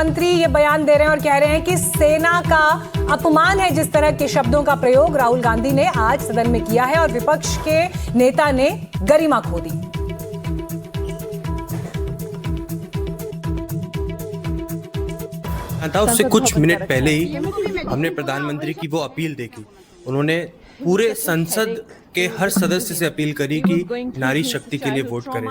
मंत्री ये बयान दे रहे हैं और कह रहे हैं कि सेना का अपमान है जिस तरह के शब्दों का प्रयोग राहुल गांधी ने आज सदन में किया है और विपक्ष के नेता ने गरिमा खो दी। उससे कुछ मिनट पहले ही हमने प्रधानमंत्री की वो अपील देखी। उन्होंने पूरे संसद के हर सदस्य से अपील करी कि नारी शक्ति के लिए वोट करें।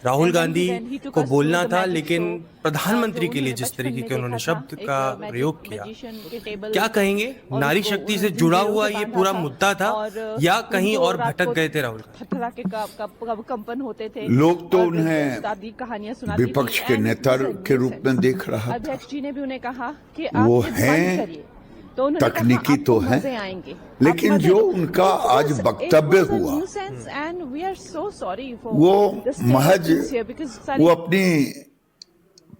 राहुल गांधी को बोलना था, लेकिन प्रधानमंत्री के लिए जिस तरीके के उन्होंने शब्द का प्रयोग किया, क्या कहेंगे? नारी शक्ति से जुड़ा हुआ ये पूरा मुद्दा था या कहीं और भटक गए थे राहुल गांधी? कंपन होते थे। लोग तो उन्हें विपक्ष के नेता के रूप में देख रहा था। अध्यक्ष जी ने भी उन्हें कहा कि वो हैं, तकनीकी तो है, लेकिन जो उनका आज वक्तव्य हुआ वो महज वो अपनी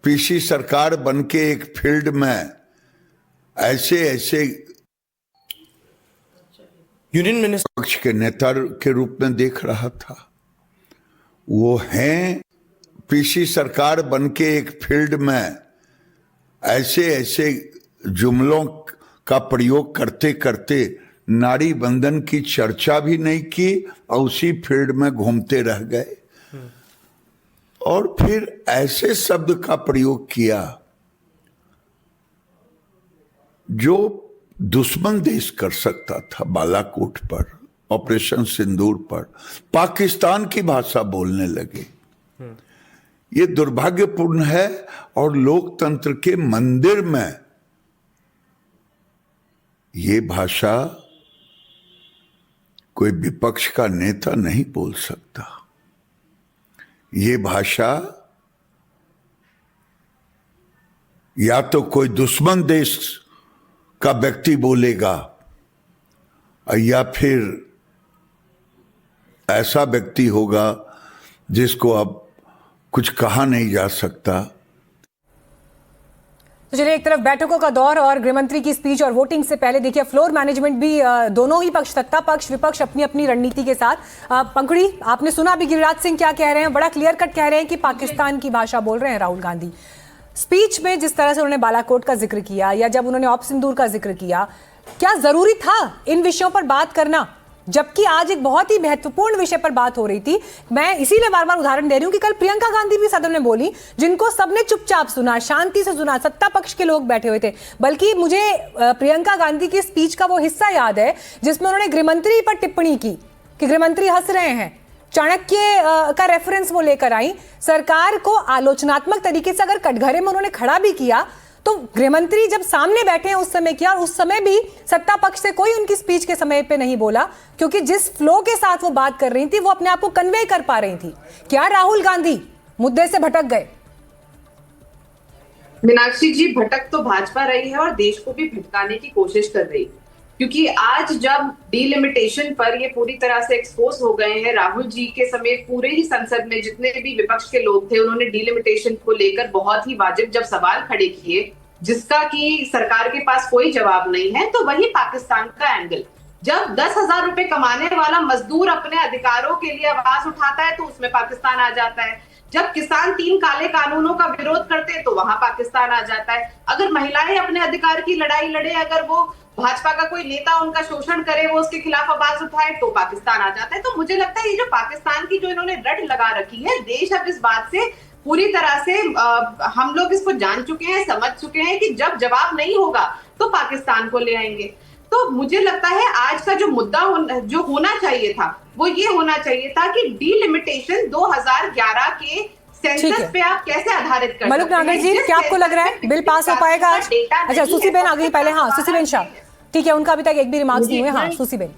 पीसी सरकार बन के एक फील्ड में ऐसे यूनियन मिनिस्टर पक्ष के नेता के रूप में देख रहा था। वो हैं, पीसी सरकार बन के एक फील्ड में ऐसे जुमलों का प्रयोग करते करते नारी बंधन की चर्चा भी नहीं की और उसी फील्ड में घूमते रह गए और फिर ऐसे शब्द का प्रयोग किया जो दुश्मन देश कर सकता था। बालाकोट पर, ऑपरेशन सिंदूर पर पाकिस्तान की भाषा बोलने लगे। ये दुर्भाग्यपूर्ण है और लोकतंत्र के मंदिर में ये भाषा कोई विपक्ष का नेता नहीं बोल सकता। ये भाषा या तो कोई दुश्मन देश का व्यक्ति बोलेगा या फिर ऐसा व्यक्ति होगा जिसको अब कुछ कहा नहीं जा सकता। तो चलिए, एक तरफ बैठकों का दौर और गृहमंत्री की स्पीच और वोटिंग से पहले देखिए फ्लोर मैनेजमेंट भी दोनों ही पक्ष, सत्ता पक्ष विपक्ष, अपनी अपनी रणनीति के साथ। पंखुड़ी, आपने सुना अभी गिरिराज सिंह क्या कह रहे हैं? बड़ा क्लियर कट कह रहे हैं कि पाकिस्तान की भाषा बोल रहे हैं राहुल गांधी। स्पीच में जिस तरह से उन्होंने बालाकोट का जिक्र किया या जब उन्होंने ऑप सिंदूर का जिक्र किया, क्या जरूरी था इन विषयों पर बात करना, जबकि आज एक बहुत ही महत्वपूर्ण विषय पर बात हो रही थी? मैं इसीलिए बार बार उदाहरण दे रही हूं कि कल प्रियंका गांधी भी सदन में बोली, जिनको सबने चुपचाप सुना, शांति से सुना, सत्ता पक्ष के लोग बैठे हुए थे। बल्कि मुझे प्रियंका गांधी की स्पीच का वो हिस्सा याद है जिसमें उन्होंने गृहमंत्री पर टिप्पणी की कि गृहमंत्री हंस रहे हैं। चाणक्य का रेफरेंस वो लेकर आई। सरकार को आलोचनात्मक तरीके से अगर कटघरे में उन्होंने खड़ा भी किया तो गृहमंत्री जब सामने बैठे हैं उस समय किया, और उस समय भी सत्ता पक्ष से कोई उनकी स्पीच के समय पे नहीं बोला, क्योंकि जिस फ्लो के साथ वो बात कर रही थी वो अपने आप को कन्वे कर पा रही थी। क्या राहुल गांधी मुद्दे से भटक गए? मीनाक्षी जी, भटक तो भाजपा रही है और देश को भी भटकाने की कोशिश कर रही है, क्योंकि आज जब डीलिमिटेशन पर ये पूरी तरह से एक्सपोज हो गए हैं, राहुल जी के समेत पूरे ही संसद में जितने भी विपक्ष के लोग थे उन्होंने डीलिमिटेशन को लेकर बहुत ही वाजिब जब सवाल खड़े किए, जिसका कि सरकार के पास कोई जवाब नहीं है, तो वही पाकिस्तान का एंगल। जब 10,000 रुपए कमाने वाला मजदूर अपने अधिकारों के लिए आवाज उठाता है तो उसमें पाकिस्तान आ जाता है। जब किसान 3 काले कानूनों का विरोध करते हैं तो वहां पाकिस्तान आ जाता है। अगर महिलाएं अपने अधिकार की लड़ाई लड़े, अगर वो भाजपा का कोई नेता उनका शोषण करे, वो उसके खिलाफ आवाज उठाए तो पाकिस्तान आ जाता है। तो मुझे लगता है ये जो पाकिस्तान की जो इन्होंने रट लगा रखी है, देश अब इस बात से पूरी तरह से हम लोग इसको जान चुके हैं, समझ चुके हैं कि जब जवाब नहीं होगा तो पाकिस्तान को ले आएंगे। तो मुझे लगता है आज का जो मुद्दा जो होना चाहिए था वो ये होना चाहिए था कि डीलिमिटेशन 2011 के सेंसस पे आप कैसे आधारित कर सकते हैं। मलुक नागर जी, क्या आपको लग रहा है बिल पास हो पाएगा आज? अच्छा, सुसीबेन आ गई पहले। हाँ, सुसीबेन शाह, ठीक है, उनका अभी तक एक भी रिमार्क्स नहीं हुए। हाँ, सुसीबेन।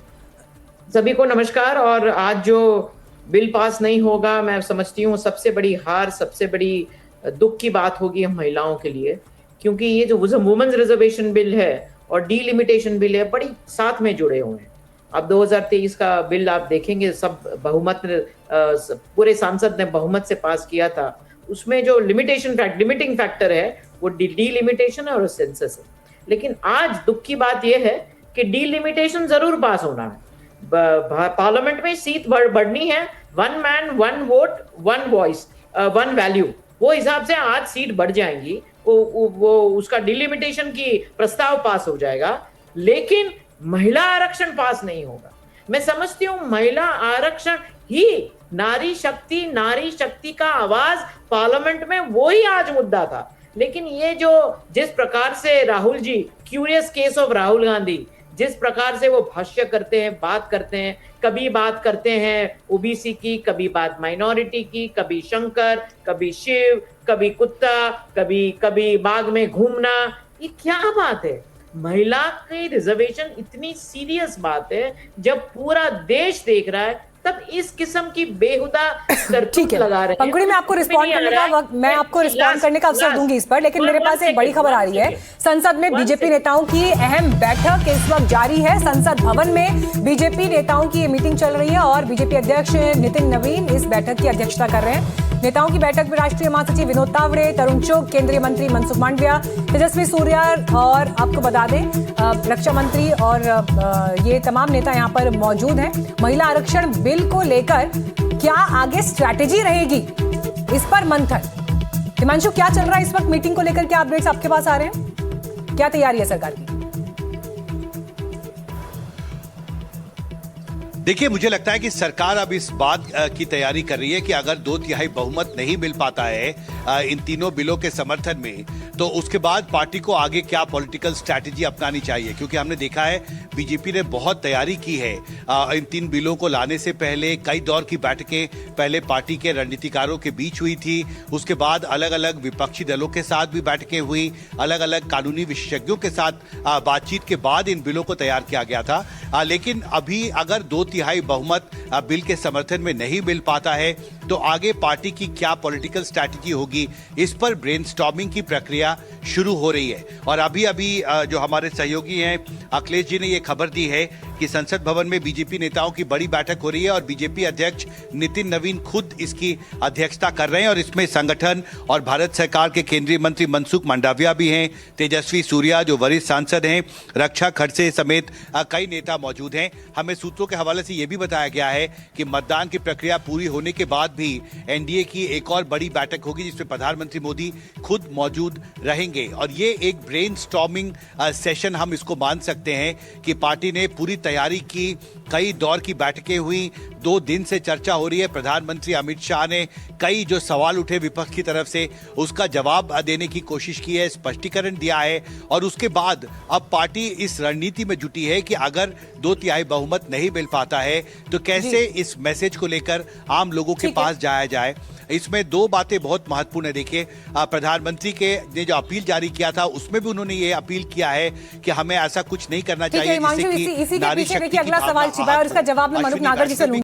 सभी को नमस्कार। और आज जो बिल पास नहीं होगा, मैं समझती हूँ सबसे बड़ी हार, सबसे बड़ी दुख की बात होगी हम महिलाओं के लिए, क्योंकि ये जो वुमेन्स रिजर्वेशन बिल है और डीलिमिटेशन बिल है, बड़ी साथ में जुड़े हुए हैं। अब 2023 का बिल आप देखेंगे, सब बहुमत पूरे सांसद ने बहुमत से पास किया था। उसमें जो लिमिटिंग फैक्टर है वो डीलिमिटेशन और सेंसस है। लेकिन आज दुख की बात यह है कि डीलिमिटेशन जरूर पास होना है। पार्लियामेंट में सीट बढ़नी है, 1 मैन 1 वोट 1 वॉइस 1 वैल्यू, वो हिसाब से आज सीट बढ़ जाएंगी वो उसका डिलिमिटेशन की प्रस्ताव पास हो जाएगा, लेकिन महिला आरक्षण पास नहीं होगा। मैं समझती हूं महिला आरक्षण ही नारी शक्ति का आवाज पार्लियामेंट में वो ही आज मुद्दा था। लेकिन ये जो जिस प्रकार से Rahul ji, curious case of Rahul Gandhi, जिस प्रकार से वो भाष्य करते हैं, बात करते हैं, कभी बात करते हैं ओबीसी की, कभी बात माइनॉरिटी की, कभी शंकर, कभी शिव, कभी कुत्ता, कभी बाग में घूमना, ये क्या बात है? महिला की रिजर्वेशन इतनी सीरियस बात है, जब पूरा देश देख रहा है तब इस किस्म की बेहुदा करतूत लगा रहे हैं। पंखुड़ी, मैं आपको रिस्पॉन्ड करने का वक्त, मैं आपको रिस्पॉन्ड करने का अवसर दूंगी इस पर, लेकिन मेरे पास एक बड़ी खबर आ रही है। संसद में बीजेपी नेताओं की अहम बैठक इस वक्त जारी है। संसद भवन में बीजेपी नेताओं की मीटिंग चल रही है और बीजेपी अध्यक्ष नितिन नवीन इस बैठक की अध्यक्षता कर रहे हैं। नेताओं की बैठक में राष्ट्रीय महासचिव विनोद तावड़े, तरुण चुग, केंद्रीय मंत्री मनसुख मांडविया, तेजस्वी सूर्या और आपको बता दें रक्षा मंत्री और ये तमाम नेता यहाँ पर मौजूद हैं। महिला आरक्षण बिल को लेकर क्या आगे स्ट्रैटेजी रहेगी, इस पर मंथन। हिमांशु, क्या चल रहा है इस वक्त मीटिंग को लेकर? क्या अपडेट्स आपके पास आ रहे हैं? क्या तैयारी है सरकार की? देखिए, मुझे लगता है कि सरकार अब इस बात की तैयारी कर रही है कि अगर 2/3 बहुमत नहीं मिल पाता है इन तीनों बिलों के समर्थन में, तो उसके बाद पार्टी को आगे क्या पॉलिटिकल स्ट्रैटेजी अपनानी चाहिए। क्योंकि हमने देखा है बीजेपी ने बहुत तैयारी की है इन 3 बिलों को लाने से पहले। कई दौर की बैठकें पहले पार्टी के रणनीतिकारों के बीच हुई थी, उसके बाद अलग अलग विपक्षी दलों के साथ भी बैठकें हुई, अलग अलग कानूनी विशेषज्ञों के साथ बातचीत के बाद इन बिलों को तैयार किया गया था। लेकिन अभी अगर 2/3 बहुमत बिल के समर्थन में नहीं मिल पाता है, तो आगे पार्टी की क्या पॉलिटिकल स्ट्रैटेजी होगी, इस पर ब्रेनस्टॉर्मिंग की प्रक्रिया शुरू हो रही है। और अभी जो हमारे सहयोगी हैं अखिलेश जी ने ये खबर दी है कि संसद भवन में बीजेपी नेताओं की बड़ी बैठक हो रही है और बीजेपी अध्यक्ष नितिन नवीन खुद इसकी अध्यक्षता कर रहे हैं। और इसमें संगठन और भारत सरकार के केंद्रीय मंत्री मनसुख मांडविया भी हैं, तेजस्वी सूर्या जो वरिष्ठ सांसद हैं, रक्षा खड़से समेत कई नेता मौजूद हैं। हमें सूत्रों के हवाले से यह भी बताया गया है कि मतदान की प्रक्रिया पूरी होने के बाद भी एनडीए की एक और बड़ी बैठक होगी जिसमें प्रधानमंत्री मोदी खुद मौजूद रहेंगे। और ये एक ब्रेनस्टॉर्मिंग सेशन हम इसको मान सकते हैं कि पार्टी ने पूरी तैयारी की, कई दौर की बैठकें हुई, 2 दिन से चर्चा हो रही है। प्रधानमंत्री अमित शाह ने कई जो सवाल उठे विपक्ष की तरफ से उसका जवाब देने की कोशिश की है, स्पष्टीकरण दिया है। और उसके बाद अब पार्टी इस रणनीति में जुटी है कि अगर 2/3 बहुमत नहीं मिल पाता है तो कैसे इस मैसेज को लेकर आम लोगों के पास जाया जाए। इसमें 2 बातें बहुत महत्वपूर्ण है। देखिए, प्रधानमंत्री के ने जो अपील जारी किया था उसमें भी उन्होंने ये अपील किया है कि हमें ऐसा कुछ नहीं करना चाहिए जिससे कि इसी के पीछे देखिए अगला सवाल छिपा है और इसका जवाब मैं मनुक नागर जी से लूंगी।